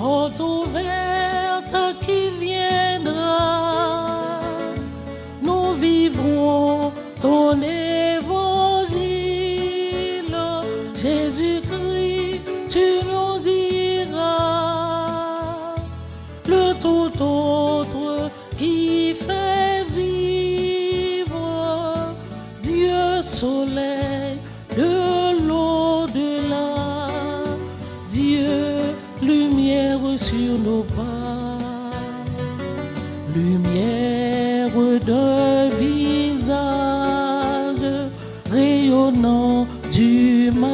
porte ouverte qui viendra, nous vivrons ton évangile. Jésus-Christ, tu nous diras le tout autre qui fait vivre, Dieu soleil de l'au-delà, Dieu lumière sur nos pas, lumière d'un visage rayonnant d'humanité,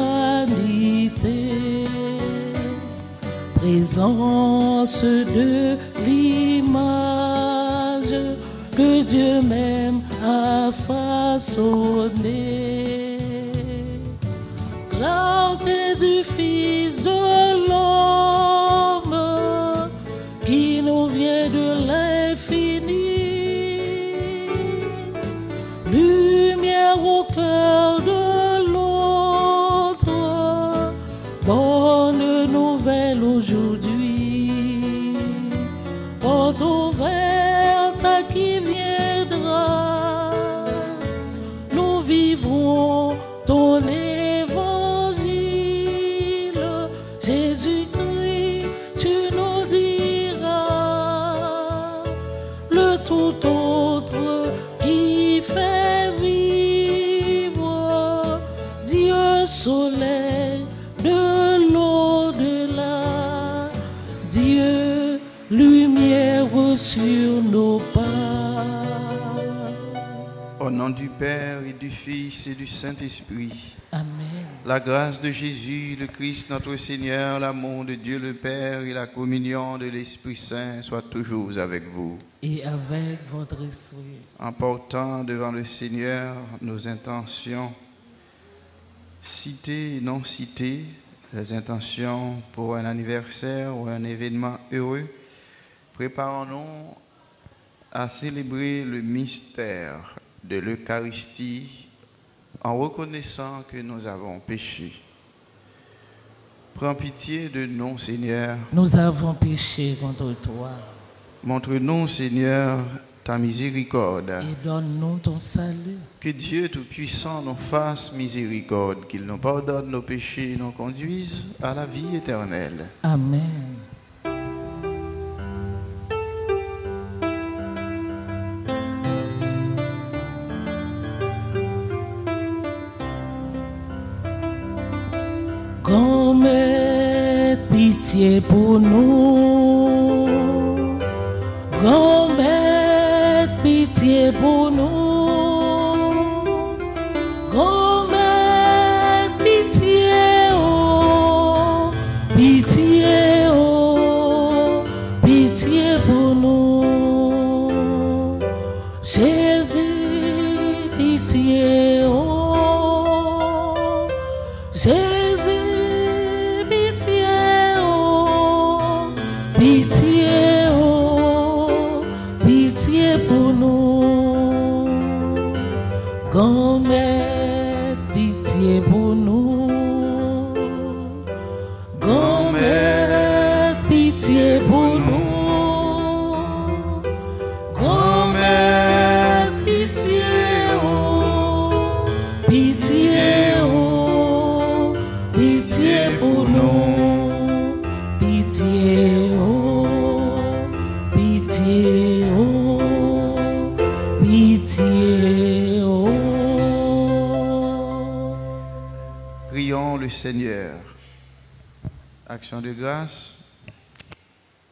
présence de l'image que Dieu même a façonnée, clarté du Fils de l'homme qui nous vient de l'infini, lumière au cœur de l'autre, bonne nouvelle aujourd'hui, porte ouverte à qui viendra, nous vivrons ton évangile, Jésus-Christ, tu nous diras le tout autre qui fait vivre, Dieu soleil de l'au-delà, Dieu lumière sur nos pas. Au nom du Père et du Fils et du Saint-Esprit. Amen. La grâce de Jésus, le Christ notre Seigneur, l'amour de Dieu le Père et la communion de l'Esprit Saint soient toujours avec vous. Et avec votre esprit. En portant devant le Seigneur nos intentions, citées et non citées, les intentions pour un anniversaire ou un événement heureux, préparons-nous à célébrer le mystère de l'Eucharistie en reconnaissant que nous avons péché. Prends pitié de nous, Seigneur. Nous avons péché contre toi. Montre-nous, Seigneur, ta miséricorde. Et donne-nous ton salut. Que Dieu Tout-Puissant nous fasse miséricorde, qu'il nous pardonne nos péchés et nous conduise à la vie éternelle. Amen. Grand-mère, pitié pour nous. Grand-mère, pitié pour nous. Grand-mère, pitié, oh, pitié, oh, pitié pour nous. Jésus, pitié, oh, Jésus. Grand-mère, pitié pour nous. Grand-mère, pitié pour nous. Grand-mère, pitié, oh, pitié, oh, pitié pour nous. Pitié, oh, pitié, oh, pitié, oh. Prions le Seigneur. Action de grâce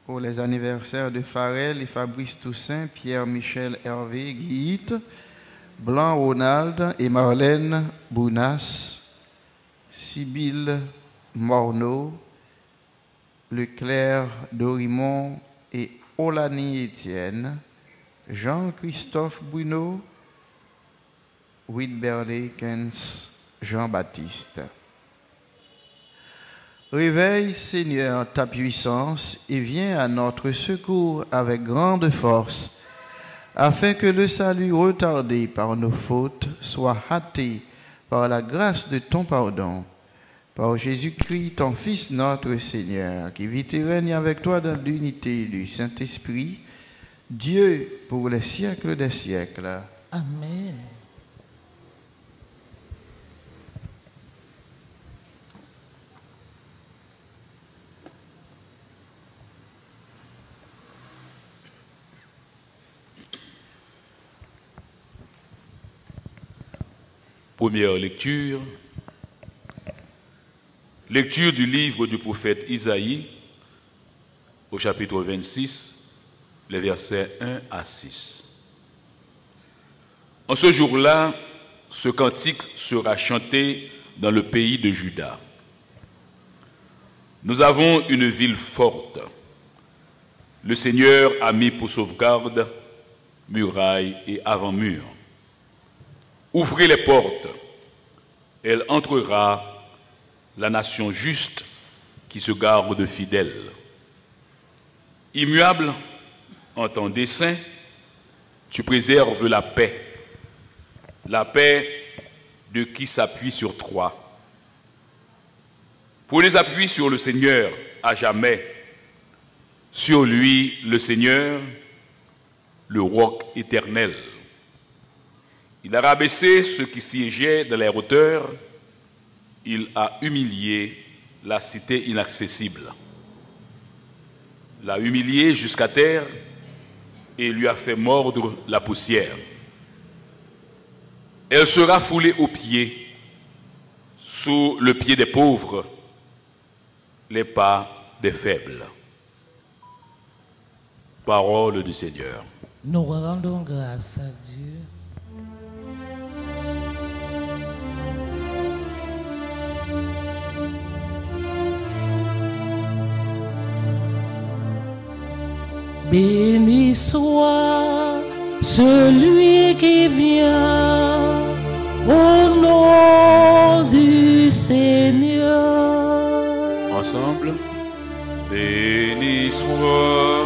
pour les anniversaires de Farel et Fabrice Toussaint, Pierre-Michel Hervé Guillit, Blanc Ronald et Marlène Bounas, Sibylle Morneau, Leclerc Dorimont et Olani Étienne, Jean-Christophe Bruno, Whitberley Kens, Jean-Baptiste. Réveille, Seigneur, ta puissance et viens à notre secours avec grande force, afin que le salut retardé par nos fautes soit hâté par la grâce de ton pardon. Par Jésus-Christ, ton Fils, notre Seigneur, qui vit et règne avec toi dans l'unité du Saint-Esprit, Dieu pour les siècles des siècles. Amen. Première lecture. Lecture du livre du prophète Isaïe au chapitre 26, les versets 1 à 6. En ce jour-là, ce cantique sera chanté dans le pays de Juda. Nous avons une ville forte. Le Seigneur a mis pour sauvegarde murailles et avant-murs. Ouvrez les portes, elle entrera, la nation juste qui se garde fidèle. Immuable en ton dessein, tu préserves la paix de qui s'appuie sur toi. Prenez appui sur le Seigneur à jamais, sur lui le Seigneur, le roc éternel. Il a rabaissé ceux qui siégeaient dans les hauteurs, il a humilié la cité inaccessible. L'a humilié jusqu'à terre et lui a fait mordre la poussière. Elle sera foulée aux pieds, sous le pied des pauvres, les pas des faibles. Parole du Seigneur. Nous rendons grâce à Dieu. Béni soit celui qui vient au nom du Seigneur. Ensemble. Béni soit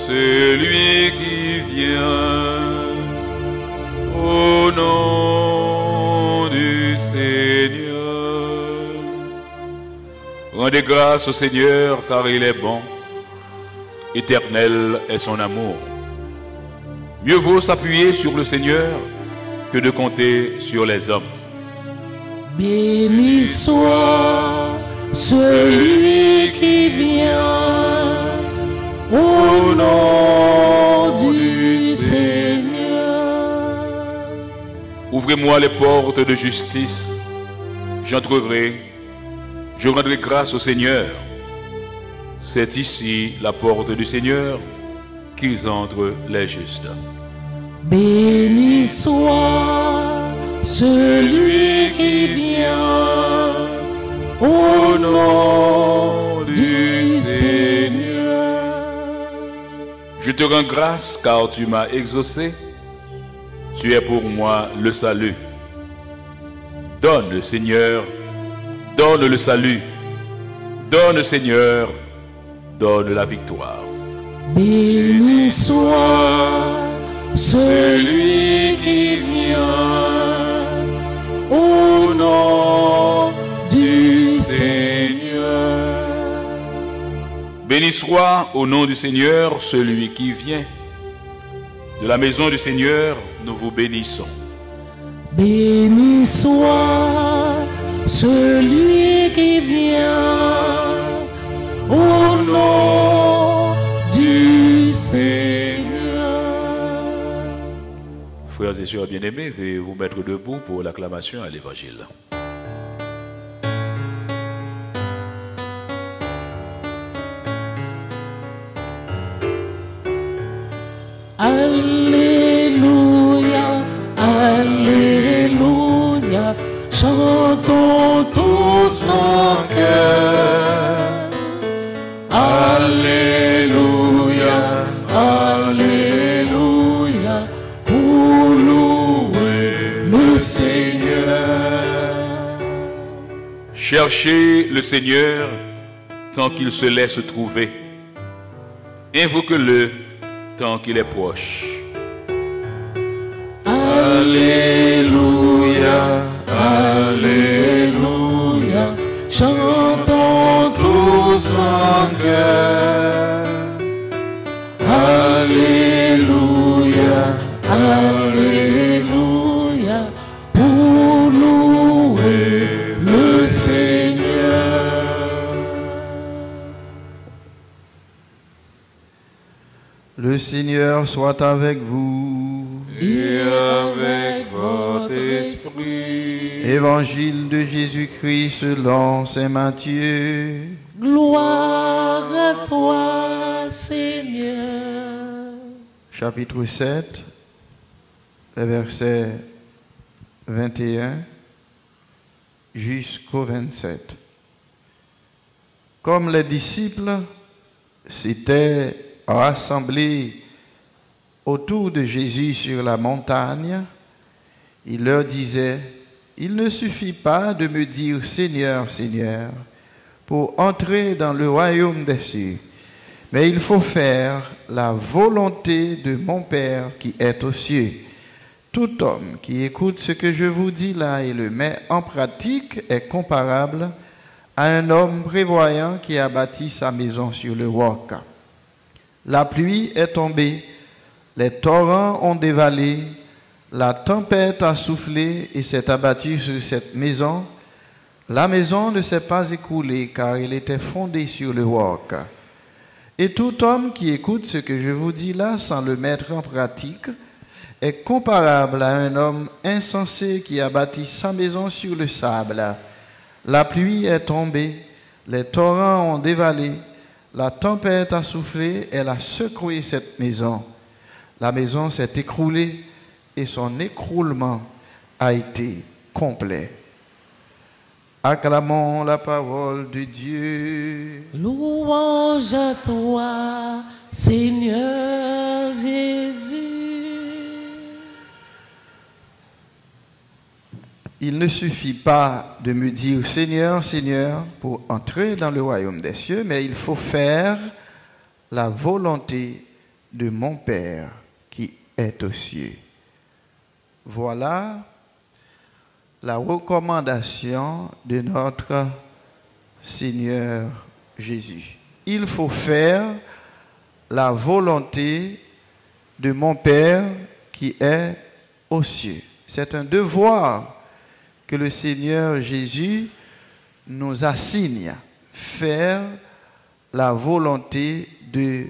celui qui vient au nom du Seigneur. Rendez grâce au Seigneur car il est bon. Éternel est son amour. Mieux vaut s'appuyer sur le Seigneur que de compter sur les hommes. Béni soit celui qui vient au nom du Seigneur. Ouvrez-moi les portes de justice, j'entrerai, je rendrai grâce au Seigneur. C'est ici la porte du Seigneur qu'ils entrent les justes. Béni soit celui qui vient au nom du Seigneur. Je te rends grâce car tu m'as exaucé. Tu es pour moi le salut. Donne le Seigneur, donne le salut. Donne Seigneur, donne la victoire. Béni soit celui qui vient au nom du Seigneur. Béni soit au nom du Seigneur celui qui vient. De la maison du Seigneur, nous vous bénissons. Béni soit celui qui vient au nom du Seigneur. Frères et sœurs bien-aimés, veuillez vous mettre debout pour l'acclamation à l'Évangile. Alléluia, Alléluia, chantons tous en cœur. Alléluia, Alléluia, pour louer le Seigneur. Cherchez le Seigneur tant qu'il se laisse trouver. Invoque-le tant qu'il est proche. Alléluia, Alléluia, pour louer le Seigneur. Le Seigneur soit avec vous. Et avec votre esprit. Évangile de Jésus-Christ selon saint Matthieu. Gloire à toi, Seigneur. Chapitre 7, versets 21 jusqu'au 27. Comme les disciples s'étaient rassemblés autour de Jésus sur la montagne, il leur disait: il ne suffit pas de me dire Seigneur, Seigneur, pour entrer dans le royaume des cieux, mais il faut faire la volonté de mon Père qui est aux cieux. Tout homme qui écoute ce que je vous dis là et le met en pratique est comparable à un homme prévoyant qui a bâti sa maison sur le roc. La pluie est tombée, les torrents ont dévalé, la tempête a soufflé et s'est abattue sur cette maison. La maison ne s'est pas écroulée car elle était fondée sur le roc. Et tout homme qui écoute ce que je vous dis là sans le mettre en pratique est comparable à un homme insensé qui a bâti sa maison sur le sable. La pluie est tombée, les torrents ont dévalé, la tempête a soufflé, elle a secoué cette maison. La maison s'est écroulée et son écroulement a été complet. Acclamons la parole de Dieu. Louange à toi, Seigneur Jésus. Il ne suffit pas de me dire Seigneur, Seigneur pour entrer dans le royaume des cieux, mais il faut faire la volonté de mon Père qui est aux cieux. Voilà la recommandation de notre Seigneur Jésus. Il faut faire la volonté de mon Père qui est aux cieux. C'est un devoir que le Seigneur Jésus nous assigne, faire la volonté de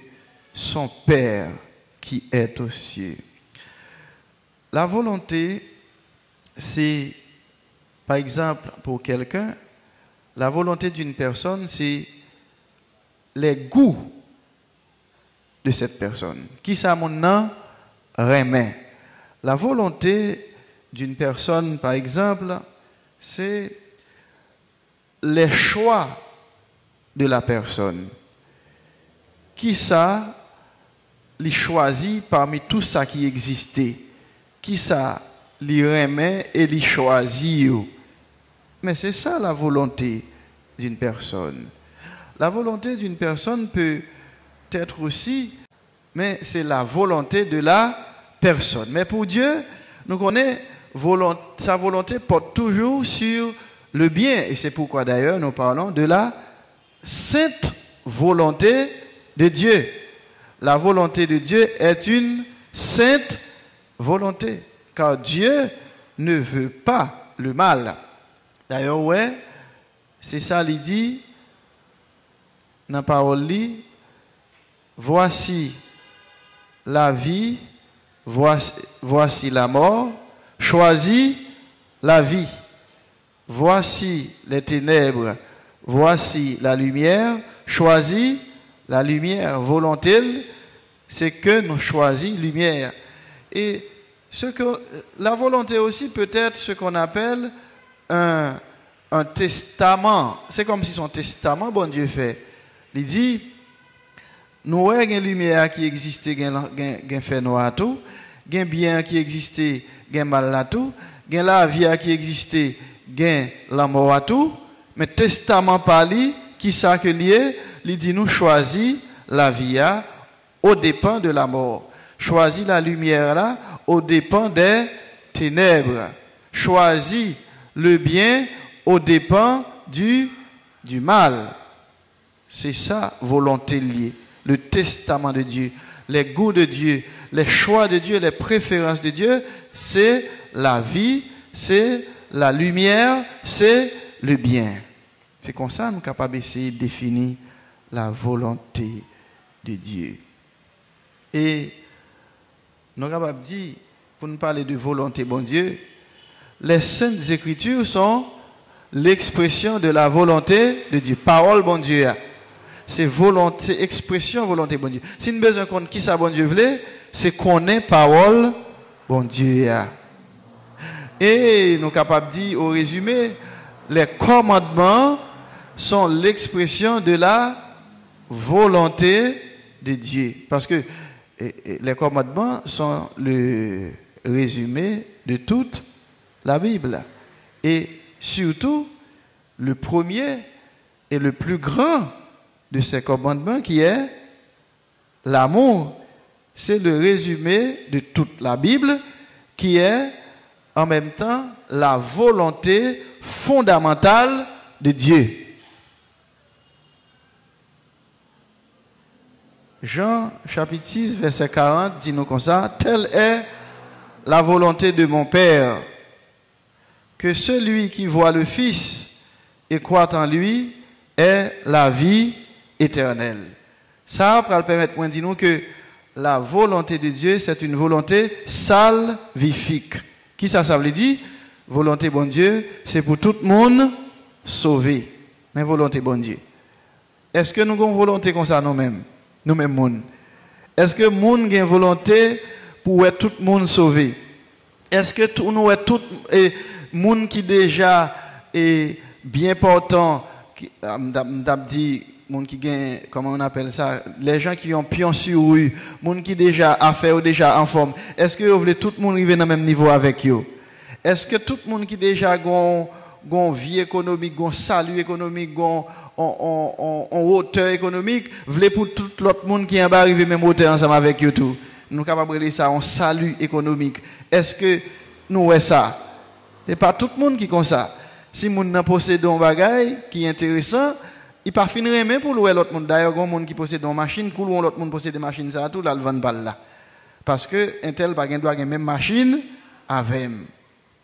son Père qui est aux cieux. La volonté, c'est, par exemple, pour quelqu'un, la volonté d'une personne, c'est les goûts de cette personne. Qui ça, mon nom, remet. La volonté d'une personne, par exemple, c'est les choix de la personne. Qui ça, les choisit parmi tout ça qui existait. Qui ça, les remet et les choisit. Mais c'est ça la volonté d'une personne. La volonté d'une personne peut être aussi, mais c'est la volonté de la personne. Mais pour Dieu, nous connaissons sa volonté porte toujours sur le bien. Et c'est pourquoi d'ailleurs nous parlons de la sainte volonté de Dieu. La volonté de Dieu est une sainte volonté. Car Dieu ne veut pas le mal. D'ailleurs, ouais, c'est ça, il dit, dans la parole, voici la vie, voici la mort, choisis la vie. Voici les ténèbres, voici la lumière, choisis la lumière. Volonté, c'est que nous choisissons lumière. Et la volonté aussi peut être ce qu'on appelle un testament. C'est comme si son testament, bon Dieu fait. Il dit, nous avons une lumière qui existait, un fait noir tout, un bien qui existait, un mal là tout, un la vie qui existait, un la mort tout, mais testament parli, qui ça que lié, il dit nous choisis la vie au dépend de la mort. Choisis la lumière là au dépend des ténèbres. Choisis le bien au dépend du mal. C'est ça, volonté liée. Le testament de Dieu, les goûts de Dieu, les choix de Dieu, les préférences de Dieu, c'est la vie, c'est la lumière, c'est le bien. C'est comme ça que nous sommes capables d'essayer de définir la volonté de Dieu. Et nous sommes capables de dire, pour nous parler de volonté, bon Dieu, les Saintes Écritures sont l'expression de la volonté de Dieu. Parole, bon Dieu. C'est volonté, expression, volonté, bon Dieu. Si nous avons besoin de connaître qui ça, bon Dieu, voulait, c'est connaître parole, bon Dieu. Et nous sommes capables de dire, au résumé, les commandements sont l'expression de la volonté de Dieu. Parce que les commandements sont le résumé de toute la Bible. Et surtout, le premier et le plus grand de ces commandements qui est l'amour. C'est le résumé de toute la Bible qui est en même temps la volonté fondamentale de Dieu. Jean chapitre 6 verset 40 dit nous comme ça: telle est la volonté de mon Père, que celui qui voit le Fils et croit en lui ait la vie éternelle. Ça va permettre de dire nous que la volonté de Dieu, c'est une volonté salvifique. Qui ça veut dire? Volonté bon Dieu, c'est pour tout le monde sauver. Mais volonté bon Dieu. Est-ce que nous avons volonté comme ça nous-mêmes? Nous-mêmes, monde. Est-ce que monde a une volonté pour être tout le monde sauvé? Est-ce que nous sommes tout le monde qui déjà est bien portant, dit monde qui gagne, comment on appelle ça, les gens qui ont pion sur rue, monde qui déjà a fait ou déjà en forme. Est-ce que vous voulez tout le monde arriver dans le même niveau avec vous? Est-ce que tout le monde qui déjà a une vie économique, un salut économique, en hauteur économique, voulez pour tout l'autre monde qui est en bas arriver même hauteur ensemble avec vous tout? Nous sommes capables de dire ça, un salut économique. Est-ce que nous avons ça? Ce n'est pas tout le monde qui est comme ça. Si nous possède un bagage qui est intéressant, il ne finirait même pour louer l'autre monde. D'ailleurs, il y a des gens qui possèdent une machine, qui l'autre monde possède des machines, ça tout, là, le vend balle là. Parce que un tel doit avoir la même machine avec.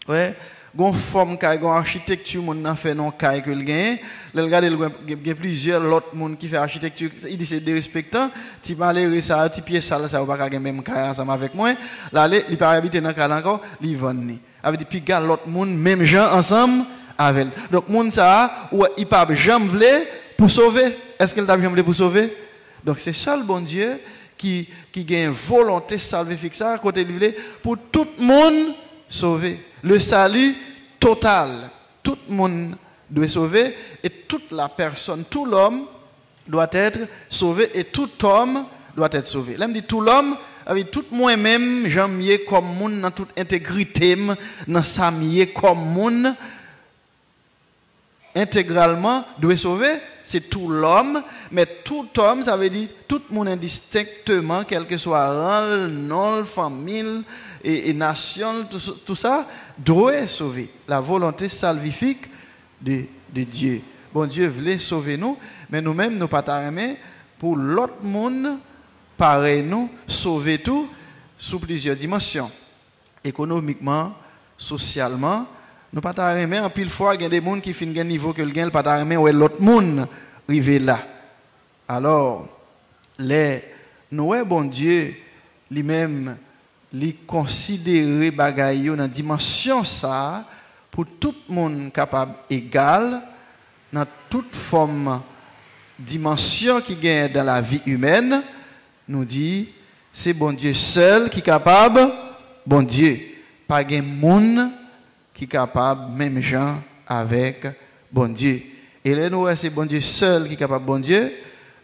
Ouais. Gon forme kay, gon architecture moun nan fait non kay que le gagne. Le regarder il y a plusieurs l'autre monde qui fait architecture, il dit c'est dérespectant, ti malheureux ça, ti pied sale ça ou pas gagner même kay ensemble avec moi. Là il pas habiter dans kay encore, li vendre. Avec puis gars l'autre monde même gens ensemble avec. Donc monde ça ou il pas jamais vle pour sauver. Est-ce qu'il t'a jamais vle pour sauver? Donc c'est seul bon Dieu qui gagne volonté salvifique ça côté lui pour tout le monde sauver. Le salut total. Tout le monde doit être sauvé et toute la personne, tout l'homme doit être sauvé et tout homme doit être sauvé. Là, me dit tout l'homme, avec tout moi-même, j'aime comme monde dans toute intégrité, dans sa comme monde, intégralement doit être sauvé. C'est tout l'homme, mais tout homme, ça veut dire tout le monde indistinctement, quel que soit rang, nom, famille et nation, tout ça, doit être sauvé. La volonté salvifique de Dieu. Bon Dieu voulait sauver nous, mais nous-mêmes, nous pas t'aimer pour l'autre monde, pareil nous, sauver tout sous plusieurs dimensions. Économiquement, socialement, nous pas t'aimer en pile fois, il y a des gens qui finissent un niveau que le gain pas t'aimer ou l'autre monde arrivé là. Alors, nous, bon Dieu, lui-même, li considérer bagaille dans dimension ça pour tout le monde capable égal dans toute forme dimension qui gagne dans la vie humaine, nous dit c'est bon Dieu seul qui est capable, bon Dieu, pas gen monde qui est capable même gens avec bon Dieu. Et là nous c'est bon Dieu seul qui est capable, bon Dieu,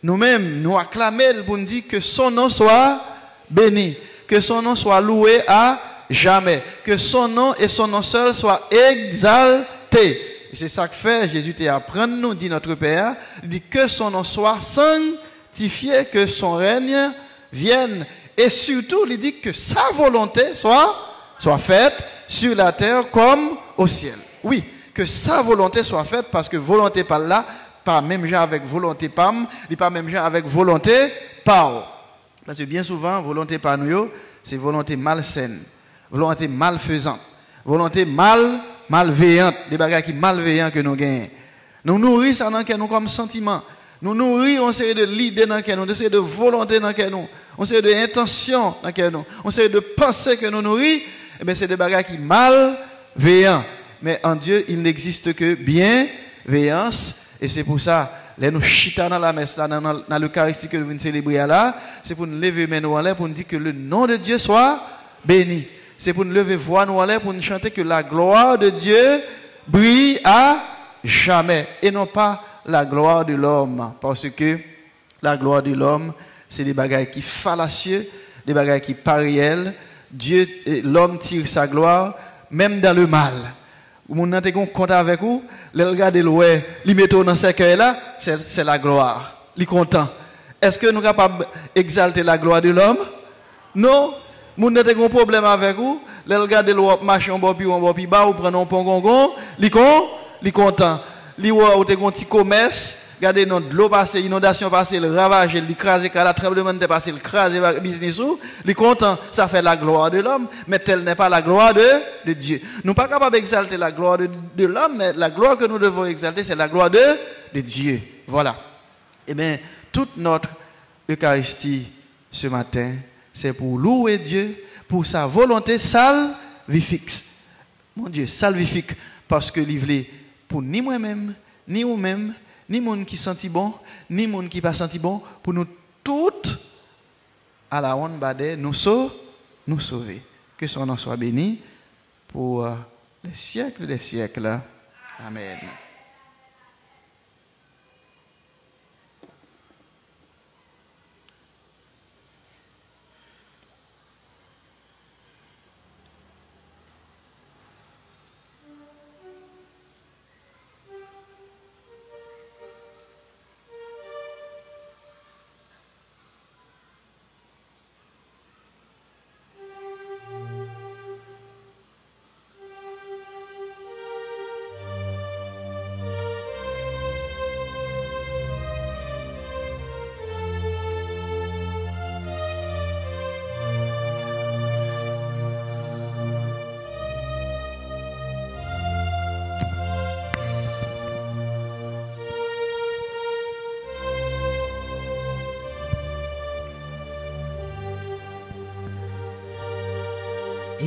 nous-mêmes nous acclamer pour nous dire que son nom soit béni. Que son nom soit loué à jamais. Que son nom et son nom seul soient exaltés. Et c'est ça que fait Jésus t'apprend nous, dit notre Père, dit que son nom soit sanctifié, que son règne vienne. Et surtout, il dit que sa volonté soit faite sur la terre comme au ciel. Oui, que sa volonté soit faite, parce que volonté par là, pas même genre avec volonté pam, pas même genre avec volonté par. Parce que bien souvent, volonté par nous, c'est volonté malsaine, volonté malfaisante, Volonté malveillante, des bagages qui malveillants que nous gagnons. Nous nourrissons ça dans nous comme sentiment. Nous nourrissons, on sait de l'idée dans nous, on sait de volonté dans nous, on sait de intention dans nous, on sait de pensée que nous nourrissons. Eh bien, c'est des bagages qui malveillants. Mais en Dieu, il n'existe que bienveillance. Et c'est pour ça, là, nous chita dans la messe, là, dans l'Eucharistie que nous venons célébrer là, c'est pour nous lever main nous en l'air, pour nous dire que le nom de Dieu soit béni. C'est pour nous lever voix nous en l'air, pour nous chanter que la gloire de Dieu brille à jamais. Et non pas la gloire de l'homme. Parce que la gloire de l'homme, c'est des bagages qui fallacieux, des bagages qui pas réels. Dieu, l'homme tire sa gloire, même dans le mal. Vous n'avez pas compte avec vous, le regardez l'oué, il met dans ce cœur là, c'est la gloire. Il est content. Est-ce que nous sommes capables d'exalter la gloire de l'homme? Non. Vous n'avez pas de problème avec vous, le regardez l'oué, marche en bas, puis bas, ou prenez un pongongon, il est content. Il ou te un petit commerce, regardez de l'eau passer, inondation passer, le ravage, l'écraser, la tremblement de passer, le craser le business ou, il est content, ça fait la gloire de l'homme, mais telle n'est pas la gloire de Dieu. Nous ne sommes pas capables d'exalter la gloire de l'homme, mais la gloire que nous devons exalter, c'est la gloire de Dieu. Voilà. Eh bien, toute notre Eucharistie ce matin, c'est pour louer Dieu, pour sa volonté salvifique. Mon Dieu, salvifique, parce que livrer pour ni moi-même, ni vous-même, ni monde qui senti bon, ni monde qui pas senti bon, pour nous toutes, à la honte badé, nous sauver. Que son nom soit béni pour les siècles des siècles. Amen.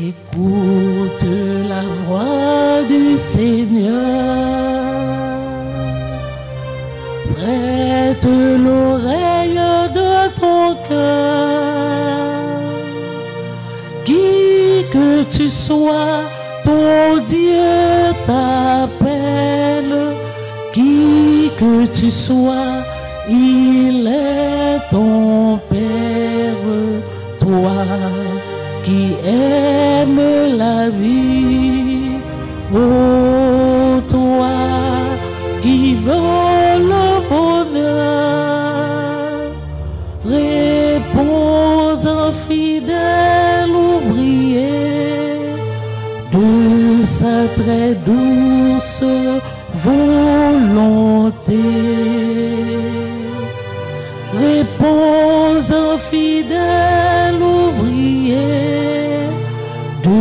Écoute la voix du Seigneur, prête l'oreille de ton cœur. Qui que tu sois, ton Dieu t'appelle. Qui que tu sois, il est ton Père, toi qui aime la vie, ô toi qui veux le bonheur, réponds en fidèle ouvrier de sa très douce volonté. Réponds en fidèle ouvrier de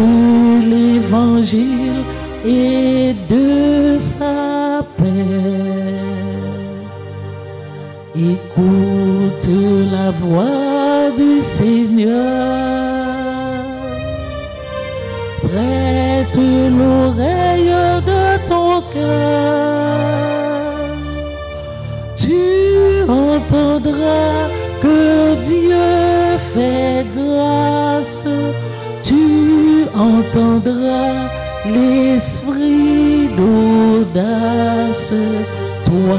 l'évangile et de sa paix. Écoute la voix du Seigneur, prête l'oreille de ton cœur. Tu entendras que Dieu fait grâce. Tu entendras l'esprit d'audace, toi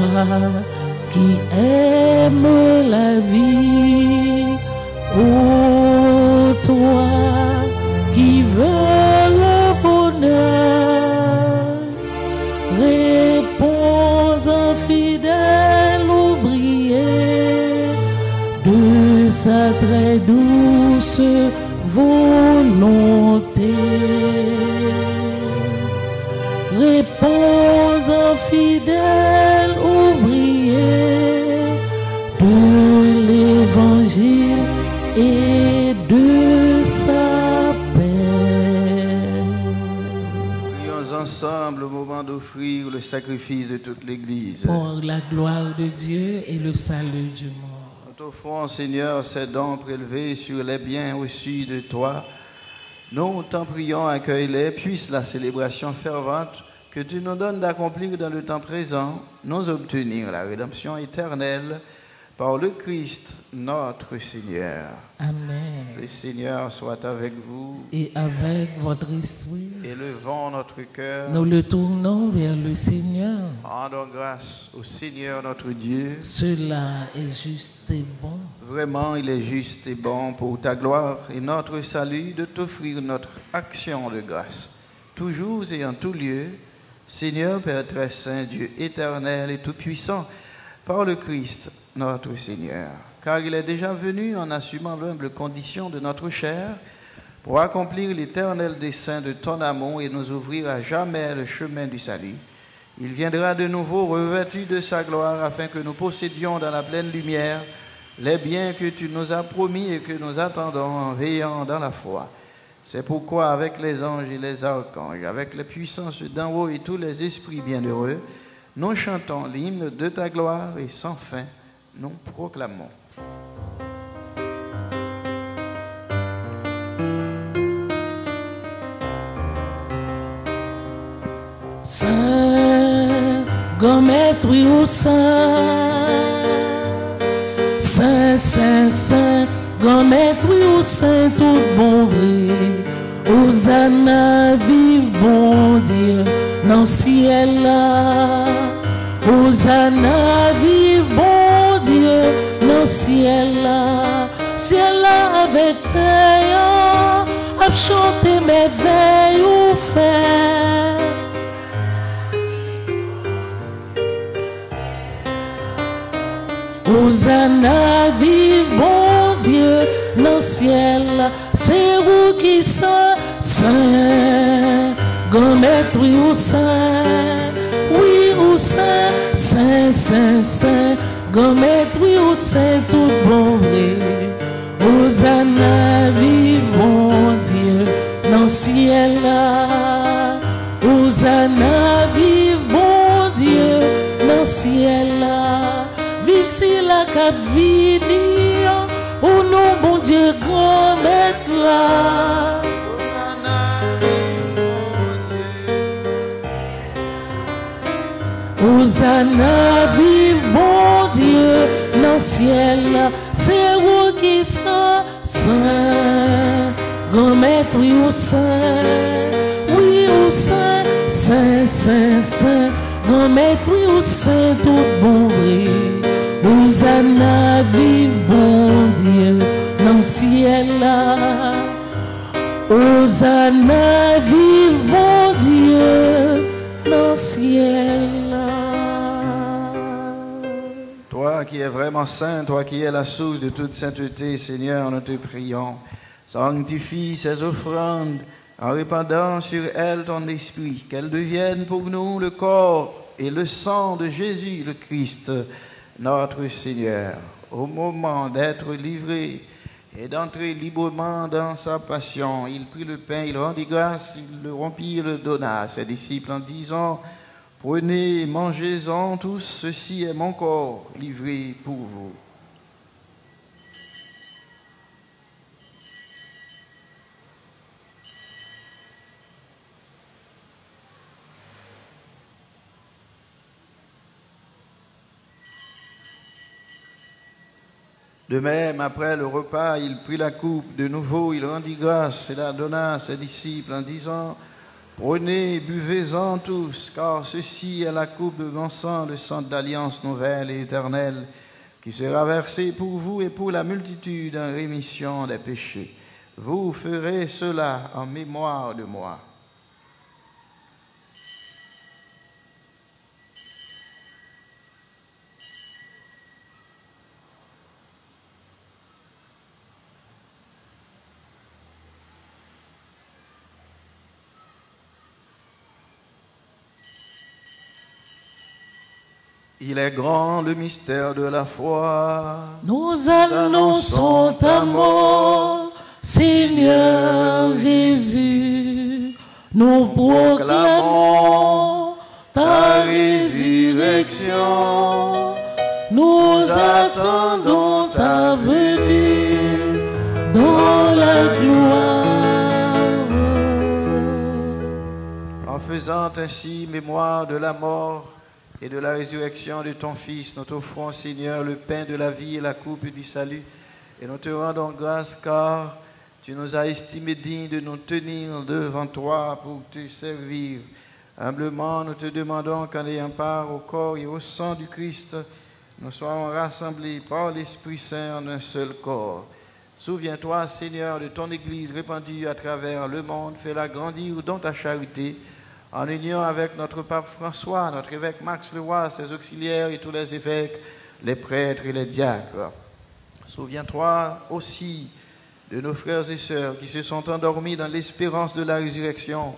qui aimes la vie, ô toi qui veux le bonheur, réponds en fidèle ouvrier de sa très douce volonté. Réponds en fidèle ouvrier de l'évangile et de sa paix. ensemble au moment d'offrir le sacrifice de toute l'Église. pour la gloire de Dieu et le salut du monde. Nous t'offrons, Seigneur, ces dons prélevés sur les biens reçus de toi. Nous t'en prions, accueille-les, puisse la célébration fervente que tu nous donnes d'accomplir dans le temps présent, nous obtenir la rédemption éternelle par le Christ, notre Seigneur. Amen. Le Seigneur soit avec vous. Et avec votre esprit, Élevons notre cœur. nous le tournons vers le Seigneur. Rendons grâce au Seigneur notre Dieu. Cela est juste et bon. Vraiment, il est juste et bon pour ta gloire et notre salut de t'offrir notre action de grâce. Toujours et en tout lieu, Seigneur Père très saint, Dieu éternel et tout-puissant, par le Christ, notre Seigneur. Car il est déjà venu en assumant l'humble condition de notre chair pour accomplir l'éternel dessein de ton amour et nous ouvrir à jamais le chemin du salut. Il viendra de nouveau revêtu de sa gloire afin que nous possédions dans la pleine lumière les biens que tu nous as promis et que nous attendons en veillant dans la foi. C'est pourquoi avec les anges et les archanges, avec les puissances d'en haut et tous les esprits bienheureux, nous chantons l'hymne de ta gloire et sans fin, nous proclamons. Saint, gommette, oui, au Saint. Saint, Saint, Saint, gommette, oui, au Saint, tout bon vrai. Hosanna, vive bon Dieu, dans le ciel là. Hosanna, vive bon Dieu, dans le ciel là. Ciel là avec terre, à chanter merveilles ou faire. Hosanna, vive bon Dieu, dans le ciel, c'est vous qui sont saint, gommette, oui, au saint, oui, au saint, saint, saint, saint, gommette, oui, au saint, tout bon vrai. Hosanna, vive bon Dieu, dans le ciel, Hosanna, vive bon Dieu, dans le ciel, vive si la cavini, au nom bon Dieu, grand maître là. Hosanna, vive bon Dieu, dans le ciel, c'est vous qui sont saint, grand maître, oui, au saint, oui, au saint, saint, saint, saint, grand maître, oui, au saint, tout bon vrai. Hosanna, vive bon Dieu, dans le ciel là. Hosanna, vive bon Dieu, dans le ciel là. Toi qui es vraiment saint, toi qui es la source de toute sainteté, Seigneur, nous te prions. Sanctifie ces offrandes en répandant sur elles ton esprit, qu'elles deviennent pour nous le corps et le sang de Jésus le Christ, notre Seigneur. Au moment d'être livré et d'entrer librement dans sa passion, il prit le pain, il rendit grâce, il le rompit et le donna à ses disciples en disant: prenez, mangez-en tous, ceci est mon corps livré pour vous. De même, après le repas, il prit la coupe. De nouveau, il rendit grâce et la donna à ses disciples en disant: prenez, buvez-en tous, car ceci est la coupe de mon sang, le sang de l'alliance nouvelle et éternelle, qui sera versé pour vous et pour la multitude en rémission des péchés. Vous ferez cela en mémoire de moi. Il est grand le mystère de la foi. Nous annonçons ta mort, Seigneur Jésus. nous proclamons ta résurrection. Nous attendons ta venue dans la gloire. En faisant ainsi mémoire de la mort et de la résurrection de ton Fils, nous t'offrons, Seigneur, le pain de la vie et la coupe du salut. Et nous te rendons grâce car tu nous as estimés dignes de nous tenir devant toi pour te servir. Humblement, nous te demandons qu'en ayant part au corps et au sang du Christ, nous soyons rassemblés par l'Esprit Saint en un seul corps. Souviens-toi, Seigneur, de ton Église répandue à travers le monde. Fais-la grandir dans ta charité, en union avec notre pape François, notre évêque Max Leroy, ses auxiliaires et tous les évêques, les prêtres et les diacres. Souviens-toi aussi de nos frères et sœurs qui se sont endormis dans l'espérance de la résurrection.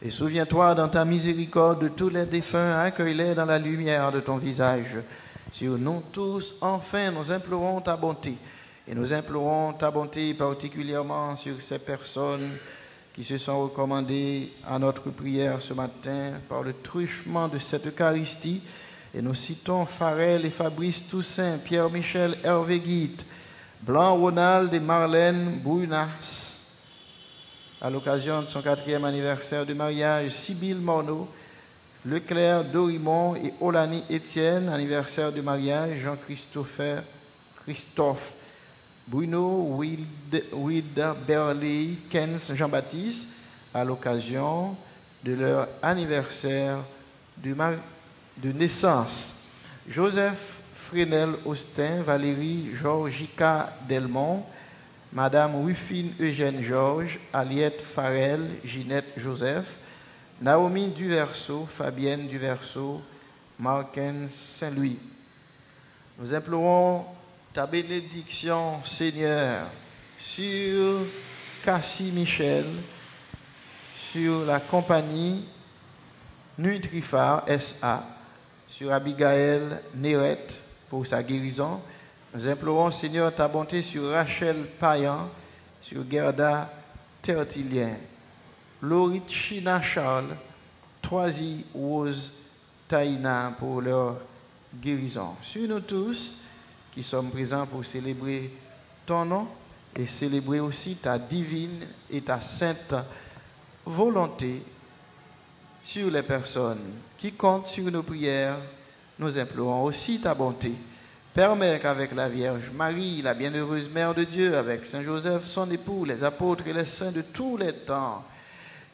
Et souviens-toi dans ta miséricorde de tous les défunts, accueille-les dans la lumière de ton visage. Sur nous tous, enfin, nous implorons ta bonté. Et nous implorons ta bonté particulièrement sur ces personnes qui se sont recommandées à notre prière ce matin par le truchement de cette Eucharistie. Et nous citons Farel et Fabrice Toussaint, Pierre-Michel Hervé Guite, Blanc Ronald et Marlène Brunas, à l'occasion de son 4e anniversaire de mariage, Sibylle Morneau, Leclerc Dorimont et Olani Étienne, anniversaire de mariage, Christophe, Bruno Berley, Kens Jean-Baptiste, à l'occasion de leur anniversaire de naissance. Joseph Fresnel Austin, Valérie Georgica Delmont, Madame Rufine Eugène Georges, Aliette Farel, Ginette Joseph, Naomi Duverseau, Fabienne Duverseau, Marquenne Saint-Louis. Nous implorons ta bénédiction, Seigneur, sur Cassie Michel, sur la compagnie Nutrifar SA, sur Abigail Nérette pour sa guérison. Nous implorons, Seigneur, ta bonté sur Rachel Payan, sur Gerda Tertilien, Laurie China Charles, Troisi Rose Taïna pour leur guérison. Sur nous tous qui sommes présents pour célébrer ton nom et célébrer aussi ta divine et ta sainte volonté sur les personnes qui comptent sur nos prières, nous implorons aussi ta bonté. Permets qu'avec la Vierge Marie, la bienheureuse Mère de Dieu, avec Saint Joseph, son époux, les apôtres et les saints de tous les temps,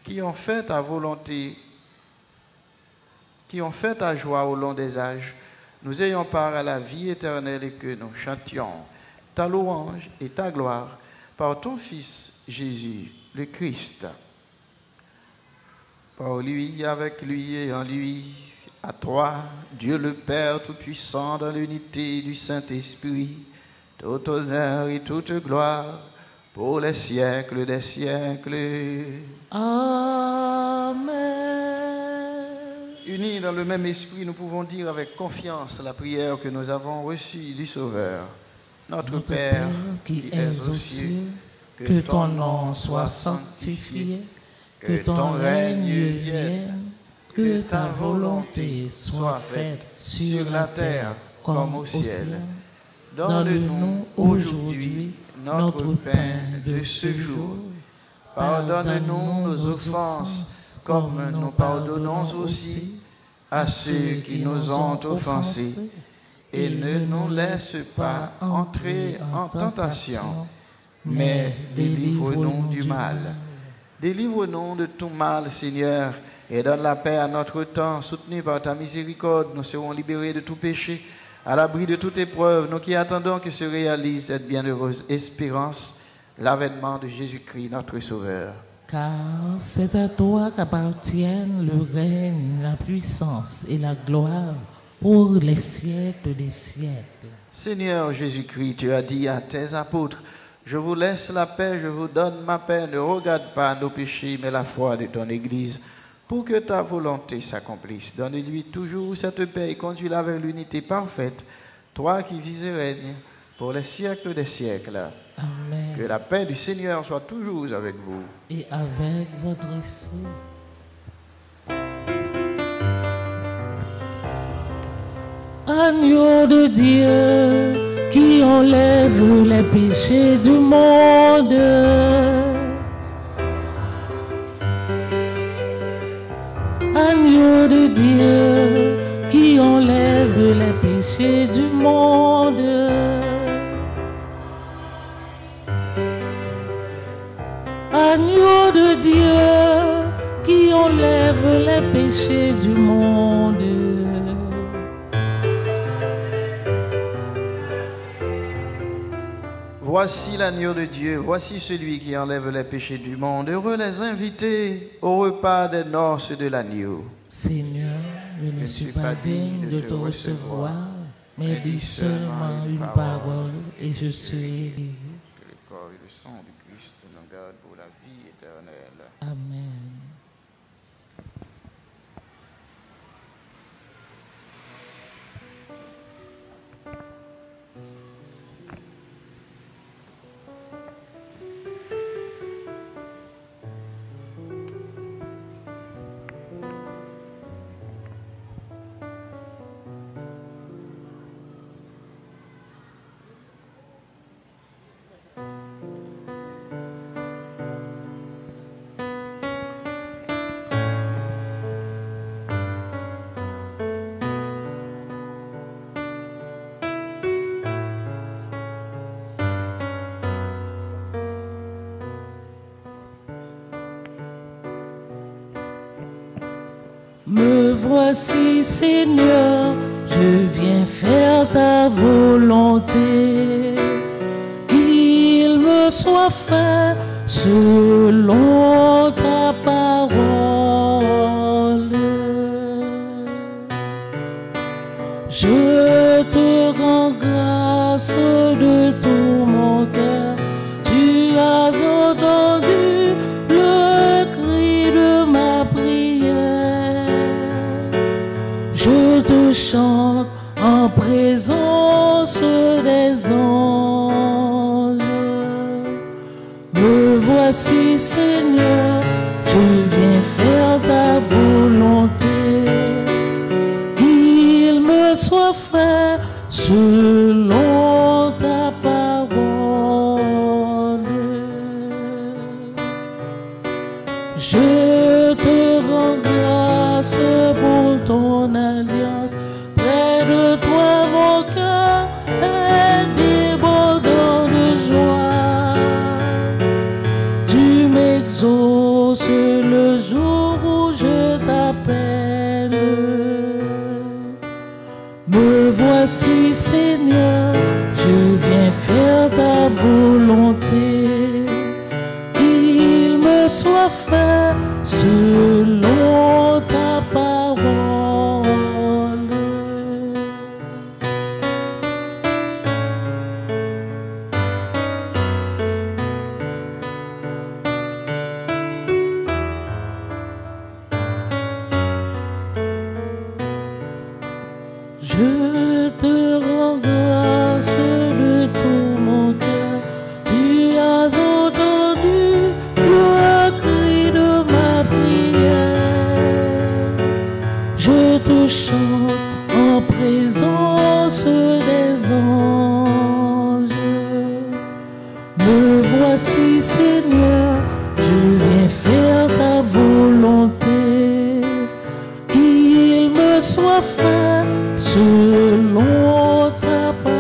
qui ont fait ta volonté, qui ont fait ta joie au long des âges, nous ayons part à la vie éternelle et que nous chantions ta louange et ta gloire par ton Fils Jésus, le Christ. Par lui, avec lui et en lui, à toi, Dieu le Père Tout-Puissant, dans l'unité du Saint-Esprit, tout honneur et toute gloire pour les siècles des siècles. Amen. Unis dans le même esprit, nous pouvons dire avec confiance la prière que nous avons reçue du Sauveur. Notre Père, qui es aux cieux, que ton nom soit sanctifié, que ton règne vienne, que ta volonté soit faite sur la terre comme au ciel. Donne-nous aujourd'hui notre pain de ce jour. Pardonne-nous nos offenses comme nous pardonnons aussi à ceux qui nous ont offensés. Et ne nous laisse pas entrer en tentation, mais délivre-nous du mal. Délivre-nous de tout mal, Seigneur, et donne la paix à notre temps. Soutenus par ta miséricorde, nous serons libérés de tout péché, à l'abri de toute épreuve, nous qui attendons que se réalise cette bienheureuse espérance, l'avènement de Jésus-Christ, notre Sauveur. Car c'est à toi qu'appartiennent le règne, la puissance et la gloire pour les siècles des siècles. Seigneur Jésus-Christ, tu as dit à tes apôtres, je vous laisse la paix, je vous donne ma paix, ne regarde pas nos péchés, mais la foi de ton Église, pour que ta volonté s'accomplisse. Donne-lui toujours cette paix et conduis-la vers l'unité parfaite, toi qui vis et règnes pour les siècles des siècles. Amen. Que la paix du Seigneur soit toujours avec vous. Et avec votre esprit. Agneau de Dieu qui enlève les péchés du monde. Agneau de Dieu qui enlève les péchés du monde. Agneau de Dieu qui enlève les péchés du monde. Voici l'agneau de Dieu, voici celui qui enlève les péchés du monde. Heureux les invités au repas des noces de l'agneau. Seigneur, je ne suis pas digne de te recevoir, mais dis seulement une parole et je serai libre. Que le corps et le sang du Christ nous gardent pour la vie éternelle. Amen. Me voici, Seigneur, je viens faire ta volonté, qu'il me soit fait selon ta parole. Je te rends grâce de tout mon cœur, tu as entendu le cri de ma prière. Je te chante en présence des anges. Me voici, Seigneur, je viens faire ta volonté, qu'il me soit fait selon ta parole. Je te rends grâce pour ton alliance. Près de toi, mon cœur est débordant de joie. Tu m'exauces le jour où je t'appelle. Me voici, Seigneur, je viens faire ta volonté, qu'il me soit fait selon ta parole. Je te rends grâce de tout mon cœur, tu as entendu le cri de ma prière. Je te chante en présence des anges. Me voici, Seigneur, je viens faire ta volonté, qu'il me soit fait selon ta parole.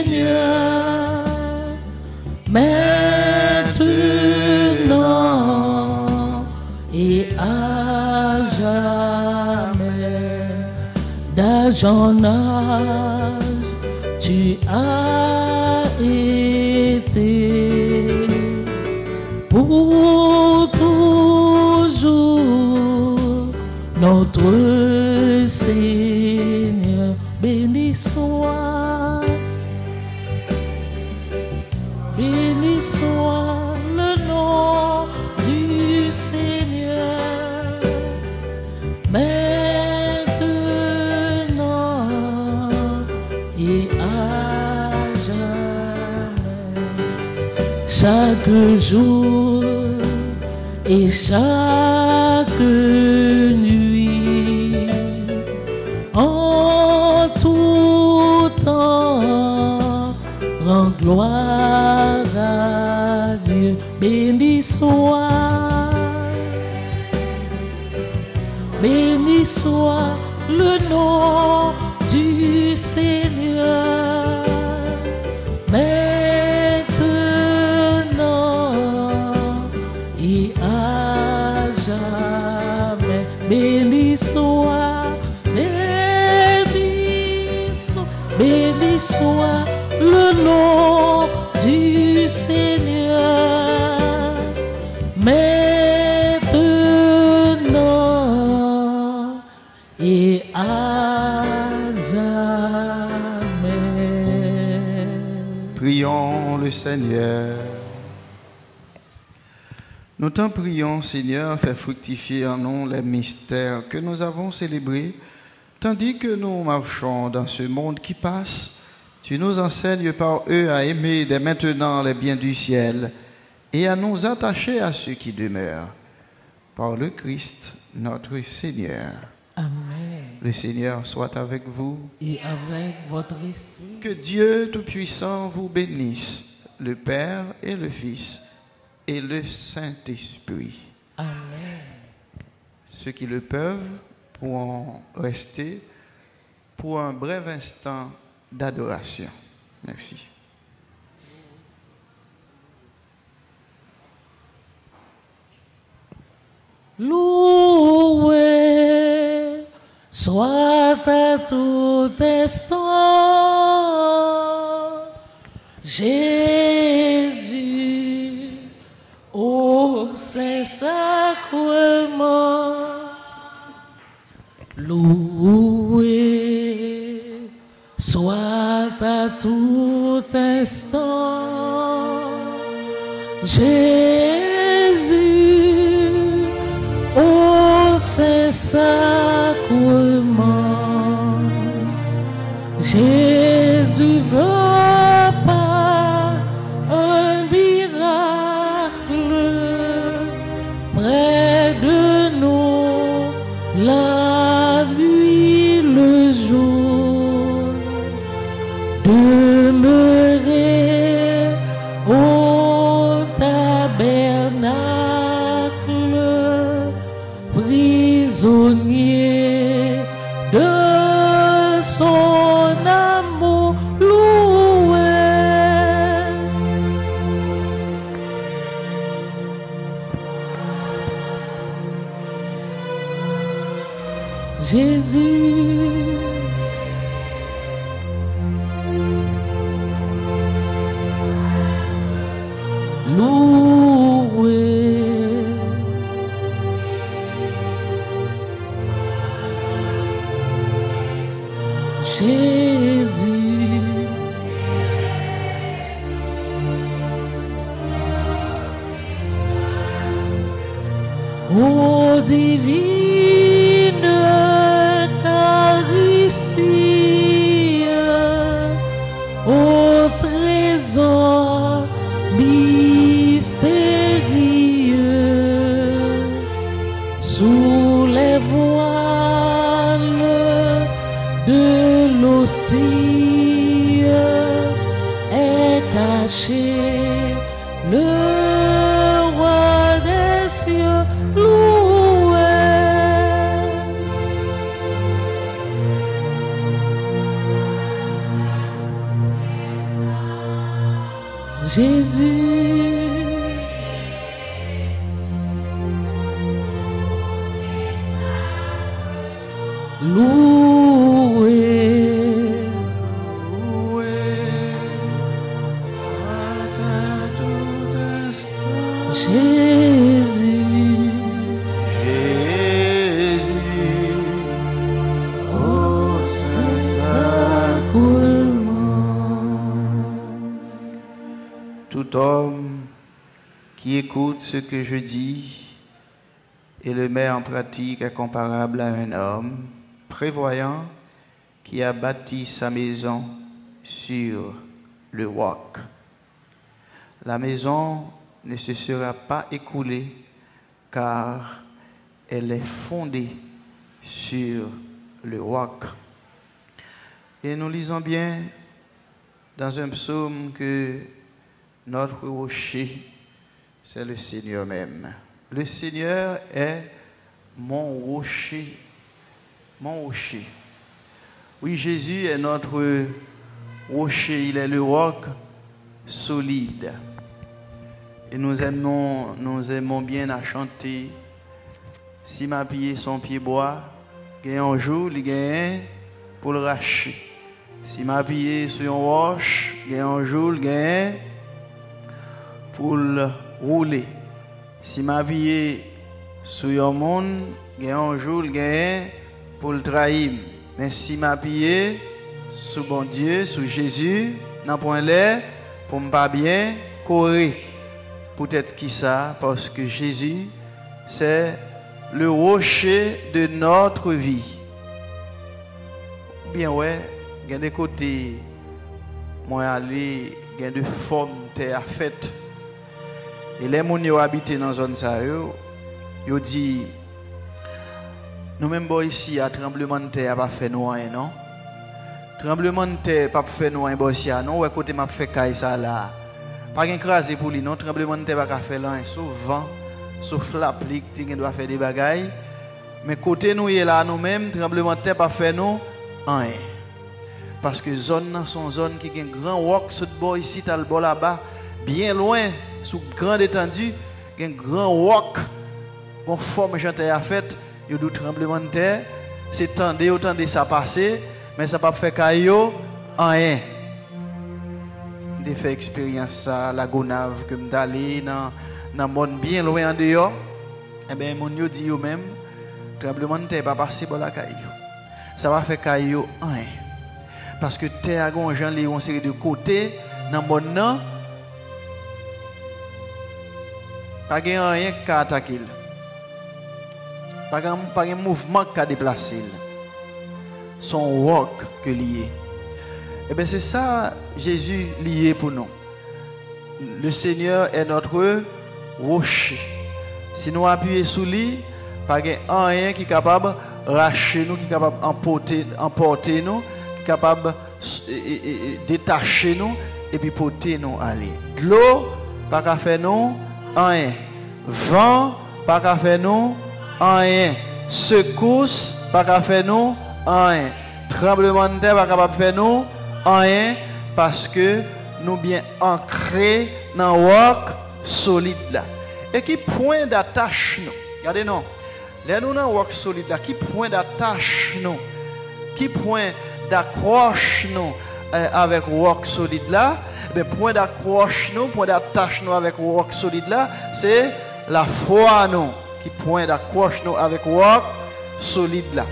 Seigneur, maintenant et à jamais. D'âge en âge, tu as été pour toujours notre Seigneur. Béni soit, béni soit le nom du Seigneur, maintenant et à jamais. Chaque jour et chaque nuit, en tout temps, rends gloire à Dieu. Béni soit le nom du Seigneur, maintenant et à jamais. Béni soit le nom du Seigneur, maintenant et à jamais. Prions le Seigneur. Nous t'en prions, Seigneur, fais fructifier en nous les mystères que nous avons célébrés, tandis que nous marchons dans ce monde qui passe. Tu nous enseignes par eux à aimer dès maintenant les biens du ciel et à nous attacher à ceux qui demeurent. Par le Christ, notre Seigneur. Amen. Le Seigneur soit avec vous. Et avec votre esprit. Que Dieu Tout-Puissant vous bénisse, le Père et le Fils et le Saint-Esprit. Amen. Ceux qui le peuvent pourront rester pour un bref instant d'adoration. Merci. Loué soit à tout instant Jésus au Saint-Sacrement. Loué soit à tout instant Jésus au Saint-Sacrement. Jésus veut par un miracle près de nous la nuit, le jour, demeurer au tabernacle, prisonnier de son amour, loué. Jésus, loué. Jésus, ô divine Eucharistie, ô trésor mystérieux, sous les voiles de l'hostie est caché le roi des cieux, loué. Jésus. Loué, Jésus, oh tout homme qui écoute ce que je dis et le met en pratique est comparable à un homme prévoyant qui a bâti sa maison sur le roc. La maison ne se sera pas écoulée car elle est fondée sur le roc. Et nous lisons bien dans un psaume que notre rocher, c'est le Seigneur même. Le Seigneur est mon rocher. Mon rocher. Oui, Jésus est notre rocher, il est le roc solide. Et nous aimons bien à chanter. Si ma pied son pied bois, gagne un jour, il gagne pour le racher. Si ma pied sur une roche, gagne un jour, il gagne pour le rouler. Si ma pied sur un monde, gagne un jour, il gagne pour le trahir. Mais si ma pied sous bon Dieu, sous Jésus, n'a point l'air pour me pas bien courir. Peut-être qui ça, parce que Jésus, c'est le rocher de notre vie. Bien ouais, il y a des côtés, moi aller, il y a des formes terre faites. Et les gens qui habitent dans la zone ça, ils disent, nous-mêmes ici, à tremblement de terre, pas fait nous rien, non? Tremblement de terre, pas fait nous rien, ici, non? Ouais, côté m'a fait caille ça là. Pas écraser pour lui, non? Tremblement de terre, pas fait rien, sauf vent, sauf la pluie, qui doit faire des bagailles. Mais côté nous, là, nous-mêmes, tremblement de terre, pas fait nous rien. Parce que zone, sont zone qui a un grand rock, ce bord ici, t'as le bord là-bas, bien loin, sous grande étendue, il y a un grand rock, bon forme chanter à fête. Il y a des tremblements de terre, c'est tendé, autant de ça passer, mais ça ne peut pas faire caillou en rien. J'ai fait expérience ça, la Gonave, que je suis allé dans le monde bien loin en dehors. Eh bien, mon Dieu dit eux-mêmes, tremblement de terre ne va pas passer par la caillou. Ça va faire caillou en rien. Parce que terre a un gens une série de côtés, dans le monde, non, pas de rien qui a attaqué. Pas un mouvement qui a déplacé. Son roc que lié. Et bien c'est ça Jésus lié pour nous. Le Seigneur est notre rocher. Si nous appuyons sur lui, pas rien qui est capable de racher nous, qui est capable d'emporter nous, qui est capable de détacher nous et puis porter nous aller. De l'eau, pas qu'à faire nous rien. Vent, pas qu'à faire nous rien. Secousse, pas qu'à faire nous rien. Tremblement de terre, pas capable de faire nous rien. Parce que nous bien ancrés dans le roc solide là. Et qui point d'attache nous? Regardez non. Là nous dans le roc solide là, qui point d'attache nous? Qui point d'accroche nous avec le roc solide là? Mais point d'accroche nous, point d'attache nous avec le roc solide là, c'est la foi nous. Qui point d'accroche nous avec le roc solide là.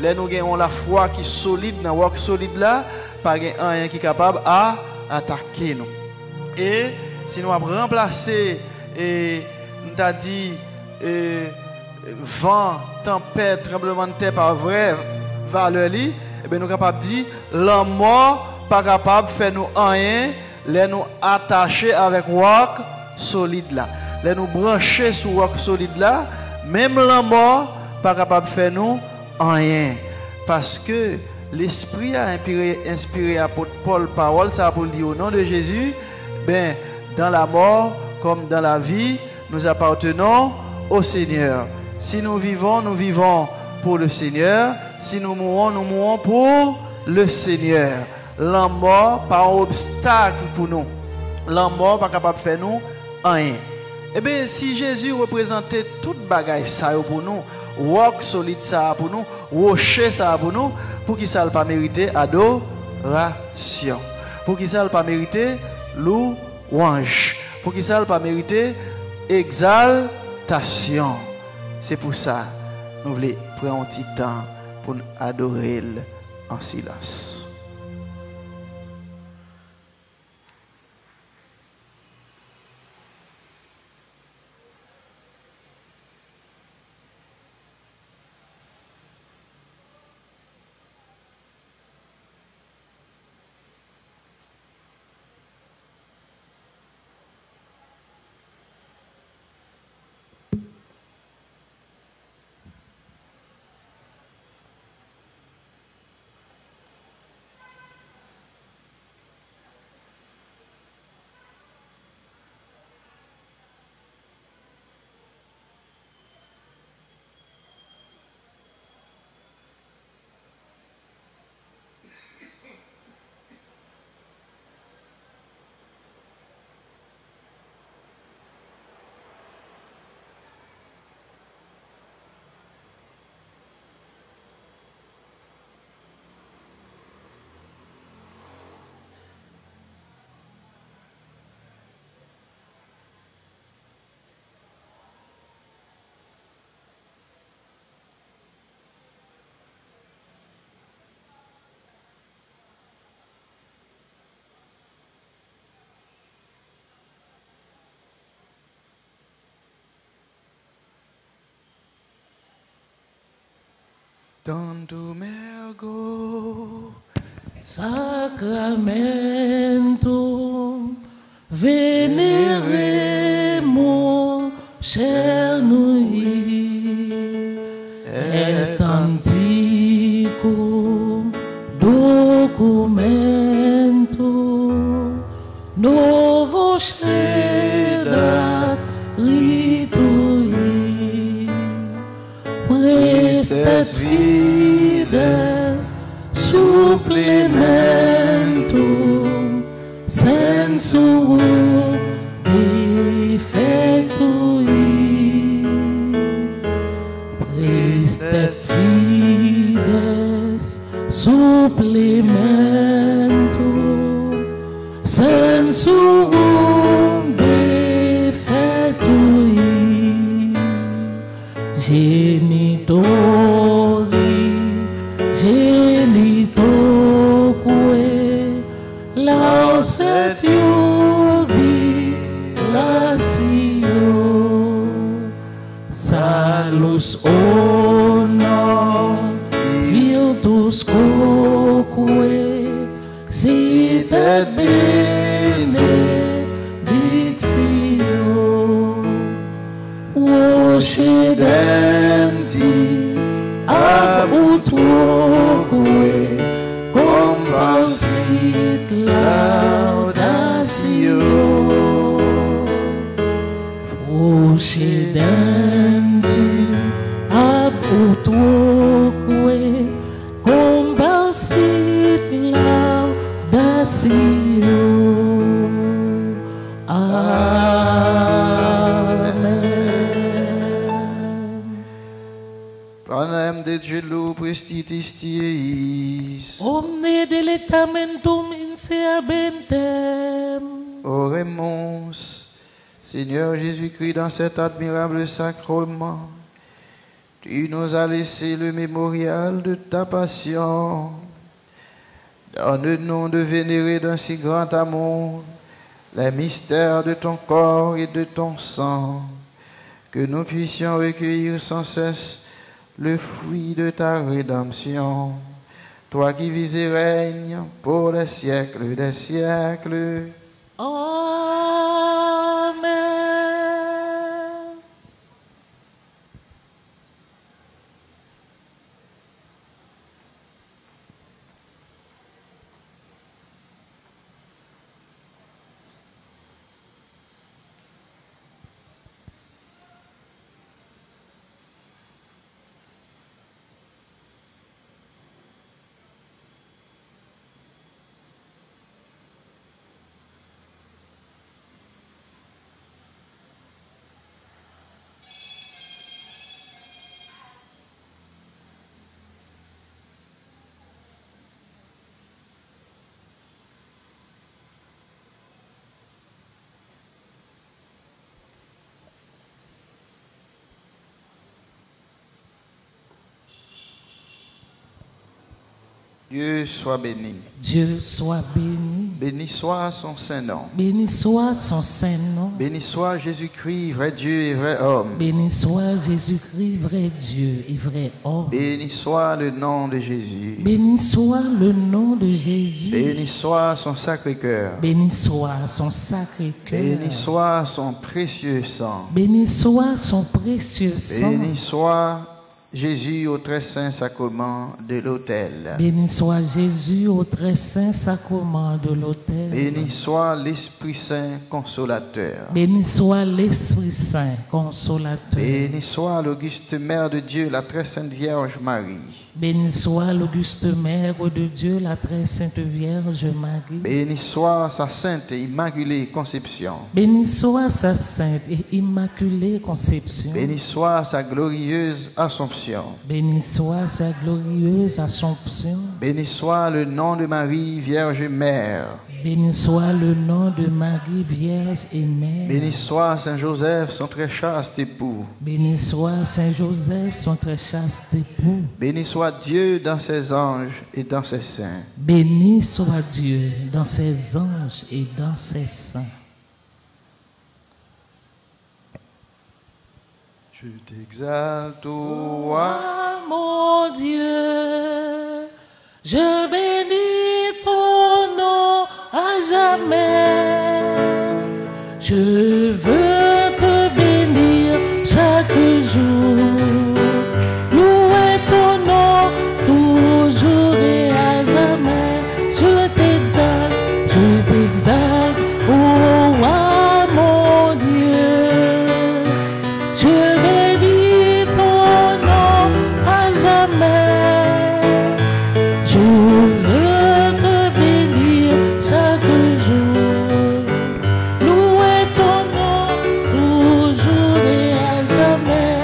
Là nous avons la foi qui est solide dans le roc solide là, pas rien qui est capable à attaquer nous. Et si nous avons remplacé, nous t'a dit, vent, tempête, tremblement de terre par vraie valeur, et bien nous sommes capables de dire, la mort pas capable de faire nous rien, les nous attacher avec le roc solide là. Les nous brancher sur le roc solide là, même la mort pas capable de faire nous rien. Parce que l'Esprit a inspiré apôtre Paul parole, ça pour dire au nom de Jésus, ben, dans la mort comme dans la vie, nous appartenons au Seigneur. Si nous vivons pour le Seigneur. Si nous mourons pour le Seigneur. La mort, pas un obstacle pour nous. la mort pas capable de faire nous rien. Eh bien, si Jésus représentait toute bagaille ça pour nous, roc solide ça pour nous, rocher ça pour nous, pour qui ça pas mériter adoration, pour qui ça pas mériter louange, pour qui ça pas mériter exaltation. C'est pour ça nous voulons prendre un petit temps pour nous adorer en silence. Tanto mergo Sacramentum veneremo cernui et antiquum documentum novo cedat ritui prestet fides supplementum sensuum defectui prestet fides supplementum sensuum defectui genitoque lauset jubilatio salus honor virtus quoque sit benedictio Occidenti ab utroque comparsit laudatio Occidenti ab utroque comparsit laudatio. Panem de Gelu prestitis tieis. Omne delectamentum inseabentem. Oremus, Seigneur Jésus-Christ, dans cet admirable sacrement, tu nous as laissé le mémorial de ta passion. Donne-nous de vénérer d'un si grand amour les mystères de ton corps et de ton sang, que nous puissions recueillir sans cesse le fruit de ta rédemption. Toi qui vis et règnes pour les siècles des siècles. Amen. Dieu soit béni. Dieu soit béni. Béni soit son saint nom. Béni soit son saint nom. Béni soit Jésus-Christ, vrai Dieu et vrai homme. Béni soit Jésus-Christ, vrai Dieu et vrai homme. Béni soit le nom de Jésus. Béni soit le nom de Jésus. Béni soit son Sacré-Cœur. Béni soit son Sacré-Cœur. Béni soit son précieux sang. Béni soit son précieux sang. Béni soit Jésus au très saint sacrement de l'autel. Béni soit Jésus au très saint sacrement de l'autel. Béni soit l'Esprit Saint consolateur. Béni soit l'Esprit Saint consolateur. Béni soit l'auguste Mère de Dieu, la très sainte Vierge Marie. Béni soit l'auguste Mère de Dieu, la très sainte Vierge Marie. Béni soit sa sainte et immaculée conception. Béni soit sa sainte et immaculée conception. Béni soit sa glorieuse Assomption. Béni soit sa glorieuse Assomption. Béni soit le nom de Marie, Vierge Mère. Béni soit le nom de Marie, Vierge et Mère. Béni soit Saint Joseph, son très chaste époux. Béni soit Saint Joseph, son très chaste époux. Béni soit Dieu dans ses anges et dans ses saints. Béni soit Dieu dans ses anges et dans ses saints. Je t'exalte, ô roi. Ah, mon Dieu, je bénis ton nom à jamais. Je veux te bénir chaque jour. Louer ton nom toujours et à jamais. Je t'exalte, oh roi, mon Dieu. Je bénis ton nom à jamais. Je veux te bénir chaque jour. Louer ton nom toujours et à jamais.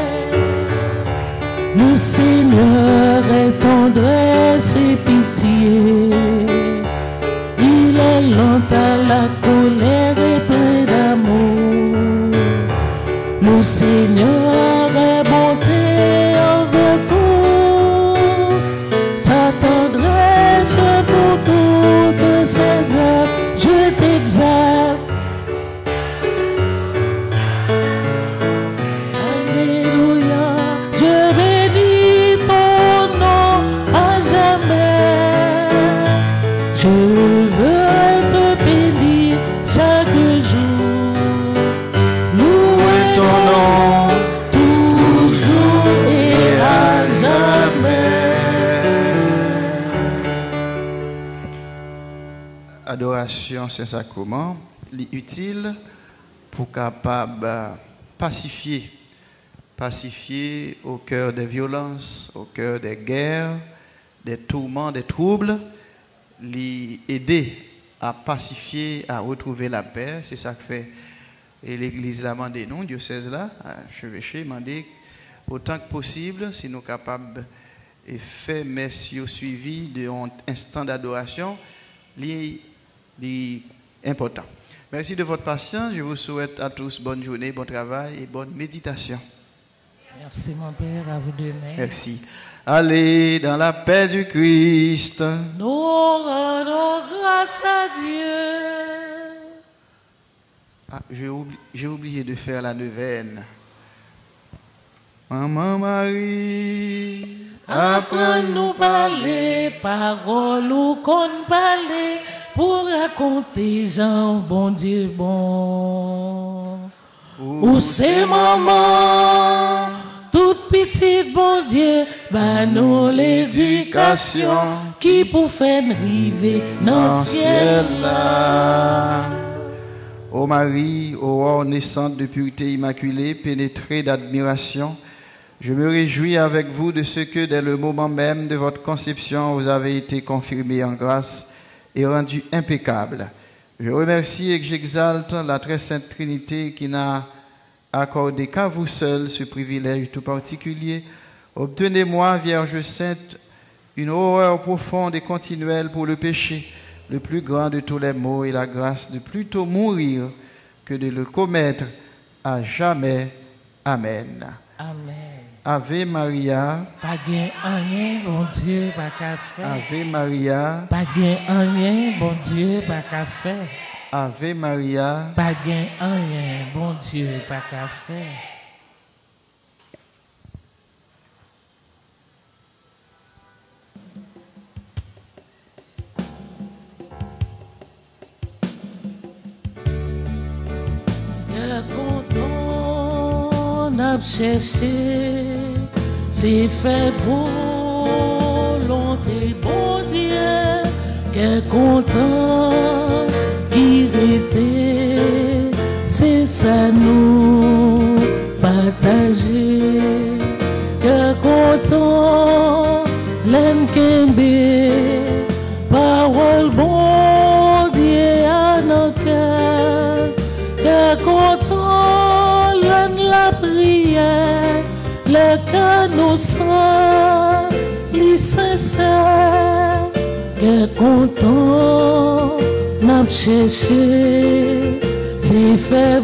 Le Seigneur est tendresse et pitié. Il est lent à la colère et plein d'amour. Le Seigneur est bonté envers tous. Sa tendresse pour toutes ses œuvres. Je t'exalte. Alléluia. Je bénis ton nom à jamais. Je veux te bénir chaque jour. Louer Ton nom toujours et à jamais. Adoration Saint-Sacrement, utile pour capable pacifier au cœur des violences, au cœur des guerres, des tourments, des troubles, aider à pacifier, à retrouver la paix. C'est ça que fait et l'Église l'a demandé, nous, diocèse là, chevêché, demandé autant que possible, si nous sommes capables de faire merci au suivi d'un instant d'adoration, important. Merci de votre patience. Je vous souhaite à tous bonne journée, bon travail et bonne méditation. Merci mon Père, à vous de même. Merci. Allez dans la paix du Christ. Nous rendons grâce à Dieu. Ah, j'ai oublié de faire la neuvaine. Maman Marie, apprends-nous parler, parole ou qu'on parler, pour raconter Jean, bon Dieu bon. Ou c'est maman, toute petite bon Dieu, bah nous l'éducation, qui pour faire river dans le ciel là. Ô Marie, aurore naissante de pureté immaculée, pénétrée d'admiration, je me réjouis avec vous de ce que dès le moment même de votre conception, vous avez été confirmée en grâce et rendue impeccable. Je remercie et que j'exalte la très sainte Trinité qui n'a accordé qu'à vous seul ce privilège tout particulier. Obtenez-moi, Vierge Sainte, une horreur profonde et continuelle pour le péché, le plus grand de tous les maux, et la grâce de plutôt mourir que de le commettre à jamais. Amen. Amen. Ave Maria, pas gen rien, bon Dieu, pas qu'à faire. Ave Maria, Pas gen rien, bon Dieu, pas qu'à faire. Ave Maria, Pas gen rien, bon Dieu, pas qu'à faire. N'a cherché, c'est fait volonté, bon Dieu, qu'est content qui était, c'est ça nous partager, qu'est content l'aime qu'aimer, parole bon Dieu à nos cœurs, qu'est content la prière, le cœur nous sent, les sincères, que content, n'a cherché, c'est fait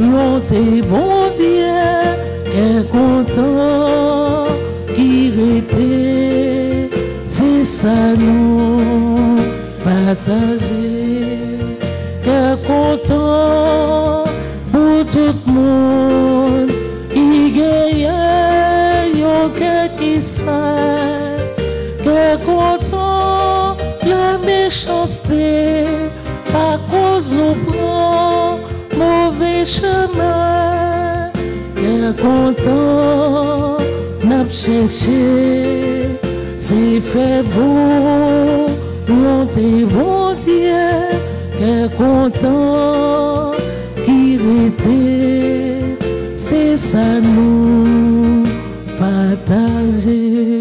volonté, bon Dieu, que content, qui était, c'est ça nous partager, que content, pour tout le monde, il gagne un cœur qui sait, que content la méchanceté, à cause nous prend mauvais chemin, que content n'a cherché, c'est fait volonté, bon Dieu, que content qui était, c'est ça nous partager.